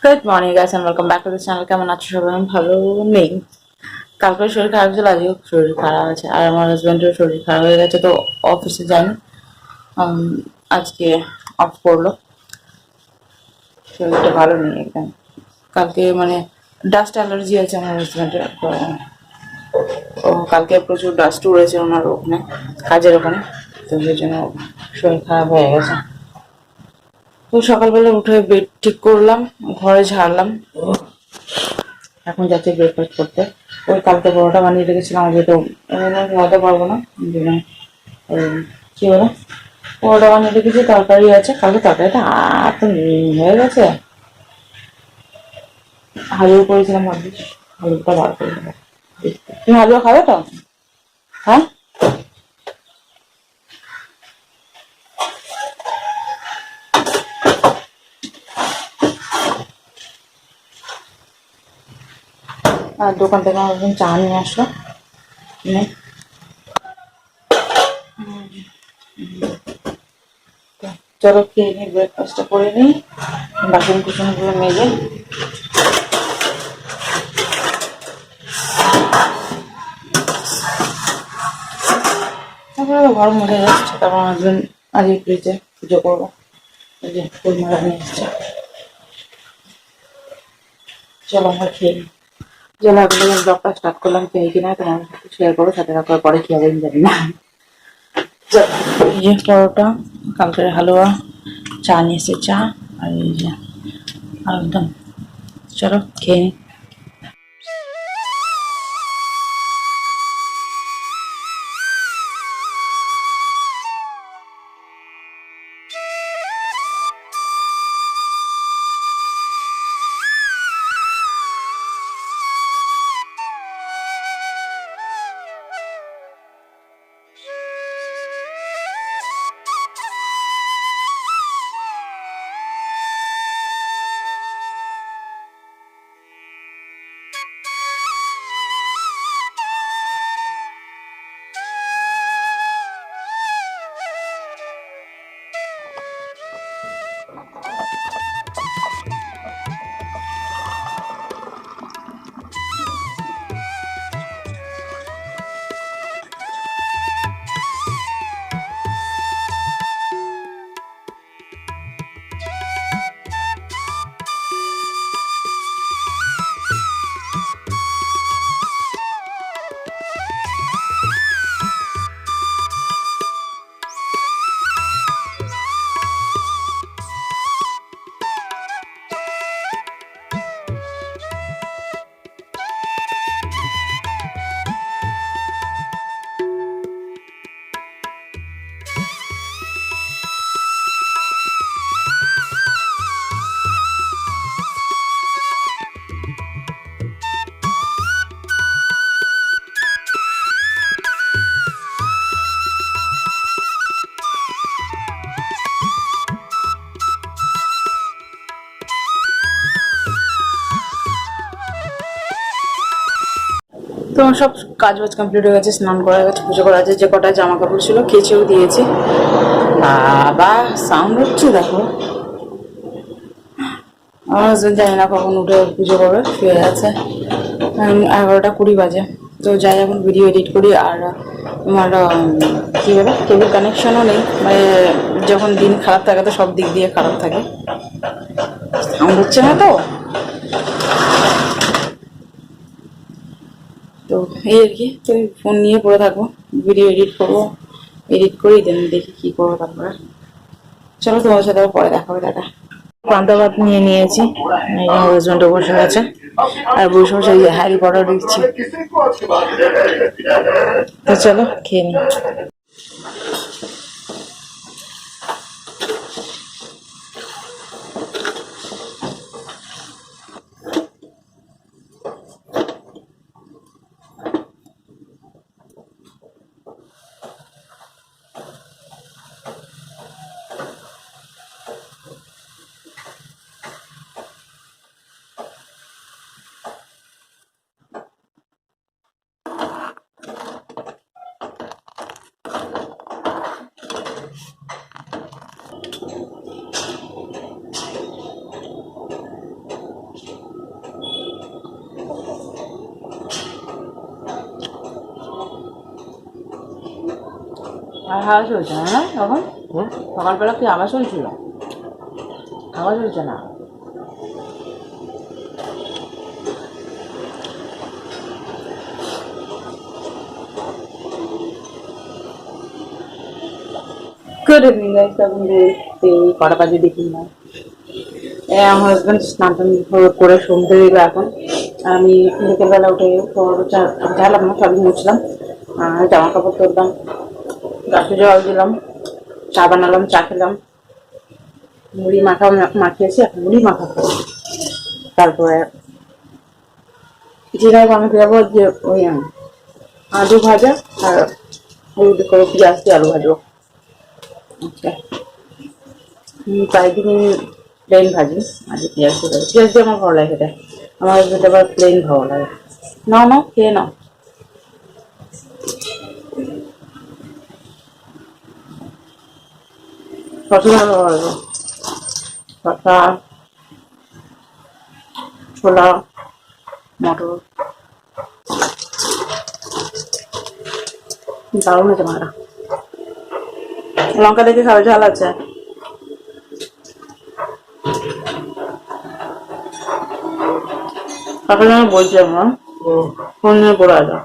Good morning guys and welcome back to the channel. কেমন আছো সবাই? আমি ভালো নেই। কালকে শরীর খারাপ ছিল, আজও শরীর খারাপ আছে। আর আমার হাজবেন্ডের শরীর খারাপ হয়ে গেছে, তো অফিসে যায়নি। আজকে অফ করলো, শরীরটা ভালো নেই একদম। কালকে মানে ডাস্ট অ্যালার্জি আছে আমার হাজবেন্ডের, ও কালকে প্রচুর ডাস্ট উড়েছে ওনার ওখানে, কাজের ওখানে, তো সেই জন্য শরীর খারাপ হয়ে গেছে। তো সকালবেলা উঠে বেড ঠিক করলাম, ঘরে ঝাড়লাম, এখন যাচ্ছি ব্রেকফাস্ট করতে। ওই কালকে পরোটা বানিয়ে রেখেছিলাম, আজকে তো খাওয়াতে পারবো না, কি বলো, পরোটা বানিয়ে রেখেছি, তরকারি আছে। কালকে তরকারিটা এত হয়ে গেছে, হালুয়া করেছিলাম, ভাবছি হালুয়াটা বার করে দেবো। তুমি হালুয়া খাবে তো? হ্যাঁ, আর দোকান থেকে আমার একজন চা নিয়ে আসলো, চলো খেয়ে নিই, ব্রেকফাস্টটা করে নিই, বাসন কুসনগুলো মেজে। তারপরে ঘর মুছে যাচ্ছে, তারপর আমার হাজবেন্ড আজকে ফ্রিজে পুজো করবো, এই যে ফুলমালা নিয়ে এসছে। চলো আমরা খেয়ে নিই। চলো এখন ব্লগটা স্টার্ট করলাম, খেয়ে কিনা তোমার সাথে শেয়ার করো, সাথে রাখার পরে কি হবে আমি জানি না। এই যে পরোটা, কালকের হালুয়া, চা নিয়ে এসছে, চা, আর এই যে আলুরদম। চলো খেয়ে নিই। তো আমার সব কাজ বাজ কমপ্লিট হয়ে গেছে, স্নান করা গেছে, পুজো করা গেছে, যে কটা জামা কাপড় ছিল কেচেও দিয়েছি। বাবা সাউন্ড হচ্ছে দেখো, আমার হাজবেন্ড জানি না কখন উঠে পুজো করবে, শুয়ে আছে। 11:20 বাজে। তো যাই, এখন ভিডিও এডিট করি। আর আমার কী বলে, কেবল কানেকশনও নেই, মানে যখন দিন খারাপ থাকে তো সব দিক দিয়ে খারাপ থাকে। সাউন্ড হচ্ছে না তো, তো এই আর কি। তো ফোন নিয়ে পড়ে থাকবো, ভিডিও এডিট করবো, এডিট করি দেন দেখি কী করবো তারপরে। চলো তোমার সাথে পরে দেখা হবে, টাটা। পান্তা ভাত নিয়ে নিয়েছি, হাজবেন্ডও বসে আছে, আর বসে বসে এই হ্যারি পটার দিচ্ছি। তো চলো খেয়ে নিই। আর হাওয়া চলছে না না তখন? সকালবেলা কি আওয়াজ চলছিল? হাওয়া চলছে না। গুড ইভিনিং গাইস, তখন কটা বাজে দেখি না। আমার হাজব্যান্ড স্নান টান করে শুনতে দিল এখন। আমি বিকেলবেলা উঠে ঝালাম না, সবই মুছলাম, জামা কাপড় তুললাম, গাছে জল দিলাম, চা বানালাম, চা খেলাম, মুড়ি মাখিয়েছি, এখন মুড়ি মাখা খাবো। তারপরে জিরা বানাতে যাবো যে ওই আলু ভাজা আর হলুদ করে পেঁয়াজ দিয়ে আলু ভাজবো। আচ্ছা, প্রায় দিন প্লেন ভাজি, আজ পেঁয়াজ দিয়ে পেঁয়াজ দিয়ে আমার ভালো লাগে খেতে। আমার খেতে আবার প্লেন ভালো লাগে। নাও নাও খেয়ে নাও। শশা ভালো লাগে, শশা, ছোলা, মটর, দারুণ হয়েছে মারা। লঙ্কা দেখে খাবে, ঝাল আছে। সকালে আমি বলছিলাম না ফোন নিয়ে পড়ে আছে।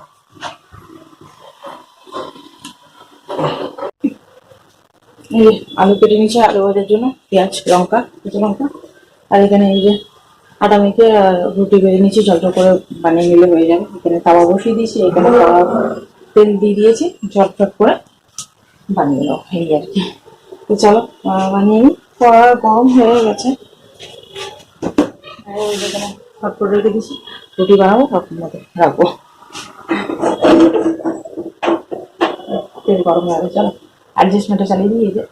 এই আলু কেটে নিচ্ছে আলু ভাজার জন্য, পেঁয়াজ, লঙ্কা, কাঁচা লঙ্কা, আর এখানে এই যে আটা মেখে রুটি বেড়ে নিচ্ছি, ঝলঝল করে বানিয়ে নিলে হয়ে যাবে। এখানে তাওয়া বসিয়ে দিয়েছি, এখানে তেল দিয়ে দিয়েছি, ঝটফট করে বানিয়ে নাও, এই আর কি। তো চলো বানিয়ে নিই। কড়া গরম হয়ে গেছে, এখানে হট করে রেখে দিচ্ছি, রুটি বানাবো, তখন মতো রাখবো। তেল গরম হয়ে গেছে, চলো অ্যাডজাস্টমেন্টটা চালিয়ে দিই। এই যে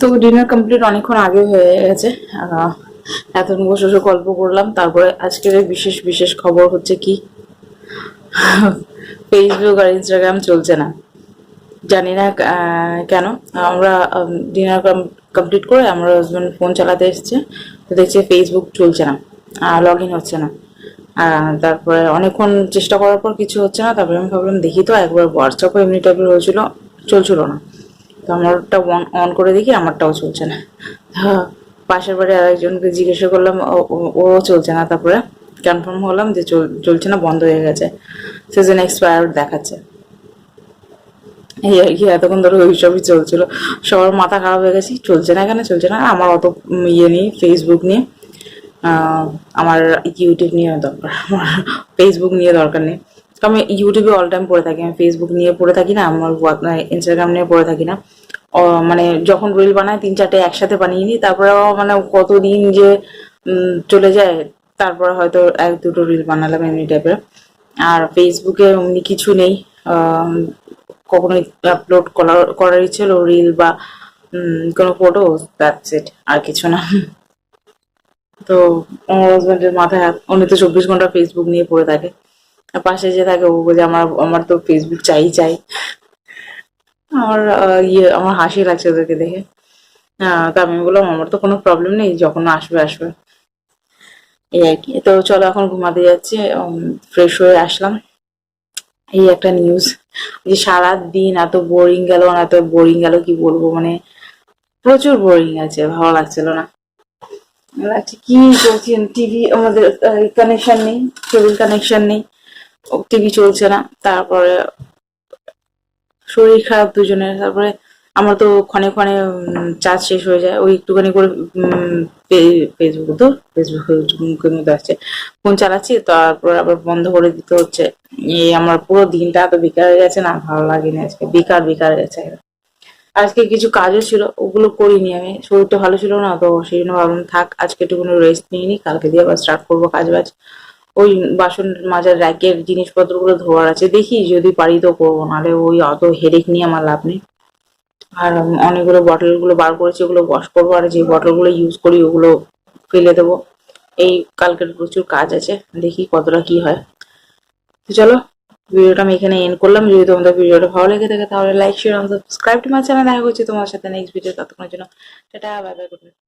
তো ডিনার কমপ্লিট অনেকক্ষণ আগে হয়ে গেছে। এতক্ষণ বসে বসে গল্প করলাম। তারপরে আজকের বিশেষ বিশেষ খবর হচ্ছে কি, ফেসবুক আর ইনস্টাগ্রাম চলছে না, জানি না কেন। আমরা ডিনার কমপ্লিট করে আমার হাজব্যান্ড ফোন চালাতে এসছে, তো দেখছি ফেসবুক চলছে না, লগ ইন হচ্ছে না। তারপরে অনেকক্ষণ চেষ্টা করার পর কিছু হচ্ছে না, তারপরে আমি ভাবলাম দেখি তো একবার। হোয়াটসঅ্যাপও এমনি টাইপের হয়েছিল, চলছিল না। তো আমারটা অন করে দেখি আমারটাও চলছে না। পাশের বাড়ি আরেকজনকে জিজ্ঞাসা করলাম, ও চলছে না। তারপরে কনফার্ম হলাম যে চলছে না, বন্ধ হয়ে গেছে, সিজন এক্সপায়ার্ড দেখাচ্ছে। এই আর কি, এতক্ষণ ধরে ওইসবই চলছিল, সবার মাথা খারাপ হয়ে গেছি, চলছে না এখানে, চলছে না। আমার অত ইয়ে নিয়ে, ফেসবুক নিয়ে, আমার ইউটিউব নিয়ে দরকার, আমার ফেসবুক নিয়ে দরকার নেই। তো আমি ইউটিউবে অল টাইম পড়ে থাকি, আমি ফেসবুক নিয়ে পড়ে থাকি না, আমার ইনস্টাগ্রাম নিয়ে পড়ে থাকি না। মানে যখন রিল বানায় 3-4টে একসাথে বানিয়ে নিই, তারপরে মানে কতদিন যে চলে যায়, তারপরে হয়তো 1-2টো রিল বানালাম এমনি টাইপের। আর ফেসবুকে এমনি কিছু নেই, কখনো আপলোড করার ইচ্ছে হলো রিল বা কোনো ফটো, দ্যাটস ইট, আর কিছু না। তো আমার হাজব্যান্ডের মাথায় হাত, উনি তো 24 ঘন্টা ফেসবুক নিয়ে পড়ে থাকে। আর পাশে যে থাকে ও বলে আমার আমার তো ফেসবুক চাই চাই। আমার আমার হাসি লাগছে ওদেরকে দেখে। তা আমি বললাম আমার তো কোনো প্রবলেম নেই, যখন আসবে আসবে, এই আর কি। তো চলো এখন ঘুমাতে যাচ্ছি, ফ্রেশ হয়ে আসলাম, এই একটা নিউজ যে সারা দিন এত বোরিং গেল না, এত বোরিং গেল কি বলবো, মানে প্রচুর বোরিং আছে, ভালো লাগছিল না। লাগছে কি করছেন, টিভি আমাদের কানেকশন নেই, কেবল কানেকশন নেই, টিভি চলছে না, তারপরে শরীর খারাপ দুজনের, তারপরে আমার তো ক্ষণে ক্ষণে চার্জ শেষ হয়ে যায়, ওই একটুখানি করে ফেসবুক তো মুখের মধ্যে আসছে, ফোন চালাচ্ছি, তারপর আবার বন্ধ করে দিতে হচ্ছে। এই আমার পুরো দিনটা এত বেকার হয়ে গেছে না, ভালো লাগেনি আজকে, বেকার বেকার হয়ে গেছে। আজকে কিছু কাজও ছিল, ওগুলো করিনি, আমি শরীরটা ভালো ছিল না তো, সেই জন্য ভাবলাম থাক আজকে একটু কোনো রেস্ট নিয়ে নি, কালকে দিয়ে আবার স্টার্ট করবো কাজ বাজ। ওই বাসন মাজার র্যাকের জিনিসপত্রগুলো ধোয়ার আছে, দেখি যদি পারি তো করবো, নাহলে ওই অত হেডেক নিয়ে আমার লাভ নেই। আর অনেকগুলো বটলগুলো বার করেছি, ওগুলো ওয়াশ করবো, আর যে বটলগুলো ইউজ করি ওগুলো ফেলে দেবো। এই কালকের প্রচুর কাজ আছে, দেখি কতটা কি হয়। তো চলো, ভিডিওটা আমি এখানে এন্ড করলাম। যদি তোমাদের ভিডিওটা ভালো লেগে থাকে তাহলে like share subscribe to my channel. দেখা হচ্ছে তোমার সাথে নেক্সট ভিডিও, ততক্ষণের জন্য tata, bye bye, good night.